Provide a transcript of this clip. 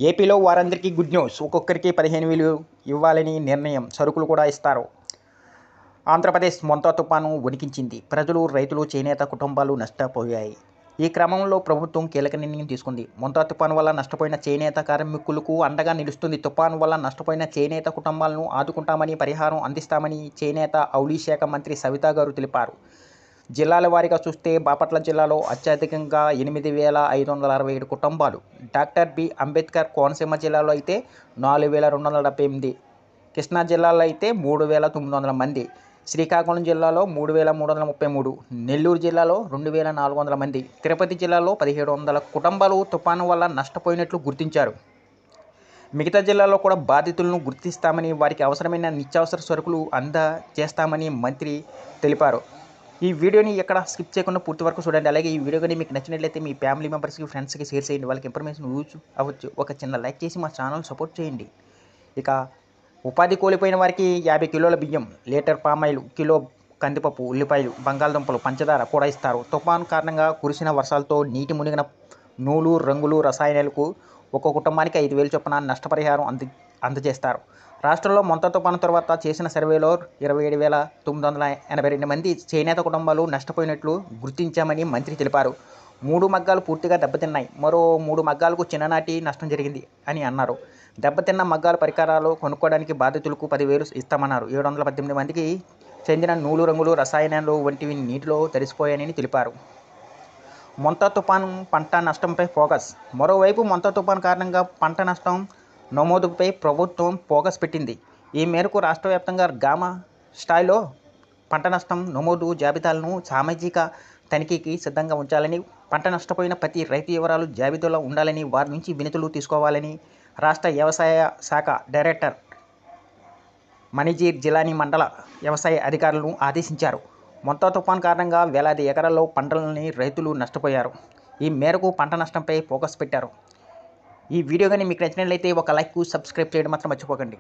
ఏపీలో వారందరికీ good news. ఒక్కొక్కరికి 15,000 ఇవ్వాలని నిర్ణయం. సరుకులు కూడా ఇస్తారు. ఆంధ్రప్రదేశ్ మొంతా తుపాను వణికించింది. ప్రజలు, రైతులు, చేనేత కుటుంబాలు నష్టపోయాయి. ఈ క్రమంలో ప్రభుత్వం కీలక నిర్ణయం తీసుకుంది. మొంతా తుపాను వల్ల నష్టపోయిన చేనేత కార్మికులకు అండగా నిలుస్తుంది. తుపాను వల్ల నష్టపోయిన చేనేత కుటుంబాలను ఆదుకుంటామని, పరిహారం అందిస్తామని చేనేత ఔలి శాఖ మంత్రి సవితా గారు తెలిపారు. జిల్లాల వారీగా చూస్తే బాపట్ల జిల్లాలో అత్యధికంగా 8,567 కుటుంబాలు, డాక్టర్ బి అంబేద్కర్ కోనసీమ జిల్లాలో అయితే 4,278, కృష్ణా జిల్లాలో అయితే 3,900 మంది, శ్రీకాకుళం జిల్లాలో 3,333, నెల్లూరు జిల్లాలో 2,400 మంది, తిరుపతి జిల్లాలో 1,700 కుటుంబాలు తుపాను వల్ల నష్టపోయినట్లు గుర్తించారు. మిగతా జిల్లాల్లో కూడా బాధితులను గుర్తిస్తామని, వారికి అవసరమైన నిత్యావసర సరుకులు అందజేస్తామని మంత్రి తెలిపారు. ఈ వీడియోని ఎక్కడ స్కిప్ చేయకుండా పూర్తి వరకు చూడండి. అలాగే ఈ వీడియో కానీ మీకు నచ్చినట్లయితే మీ ఫ్యామిలీ మెంబర్స్కి, ఫ్రెండ్స్కి షేర్ చేయండి. వాళ్ళకి ఇన్ఫర్మేషన్ యూజ్ అవ్వచ్చు. ఒక చిన్న లైక్ చేసి మా ఛానల్ సపోర్ట్ చేయండి. ఇక ఉపాధి కోల్పోయిన వారికి 50 కిలోల బియ్యం, లీటర్ పామాయిల్, కిలో కందిపప్పు, ఉల్లిపాయలు, బంగాళదుంపలు, పంచదార కూడా ఇస్తారు. తుఫాను కారణంగా కురిసిన వర్షాలతో నీటి మునిగిన నూలు, రంగులు, రసాయనాలకు ఒక్కో కుటుంబానికి 5,000 చొప్పున నష్టపరిహారం అందజేస్తారు. రాష్ట్రంలో మొంతా తుఫాను తర్వాత చేసిన సర్వేలో 27,982 మంది చేనేత కుటుంబాలు నష్టపోయినట్లు గుర్తించామని మంత్రి తెలిపారు. 3 మగ్గాలు పూర్తిగా దెబ్బతిన్నాయి. మరో 3 మగ్గాలకు చిన్ననాటి నష్టం జరిగింది అని అన్నారు. దెబ్బతిన్న మగ్గాల పరికరాలు కొనుక్కోవడానికి బాధితులకు 10,000 ఇస్తామన్నారు. 718 మందికి చెందిన నూలు, రంగులు, రసాయనాలు వంటివి నీటిలో తడిసిపోయాయని తెలిపారు. మొంతా తుఫాను పంట నష్టంపై ఫోకస్. మరోవైపు మొంతా తుఫాను కారణంగా పంట నష్టం నమోదుపై ప్రభుత్వం ఫోకస్ పెట్టింది. ఈ మేరకు రాష్ట్ర వ్యాప్తంగా గ్రామ స్థాయిలో పంట నష్టం నమోదు జాబితాలను సామాజిక తనిఖీకి సిద్ధంగా ఉంచాలని, పంట నష్టపోయిన ప్రతి రైతు వివరాలు జాబితాలో ఉండాలని, వారి నుంచి వినతులు తీసుకోవాలని రాష్ట్ర వ్యవసాయ శాఖ డైరెక్టర్ మణిజీర్ జిలానీ మండల వ్యవసాయ అధికారులను ఆదేశించారు. మొంతా తుఫాను కారణంగా వేలాది ఎకరాల్లో పంటలని రైతులు నష్టపోయారు. ఈ మేరకు పంట నష్టంపై ఫోకస్ పెట్టారు. ఈ వీడియో కానీ మీకు నచ్చినట్లయితే ఒక లైక్, సబ్స్క్రైబ్ చేయడం మాత్రం మర్చిపోకండి.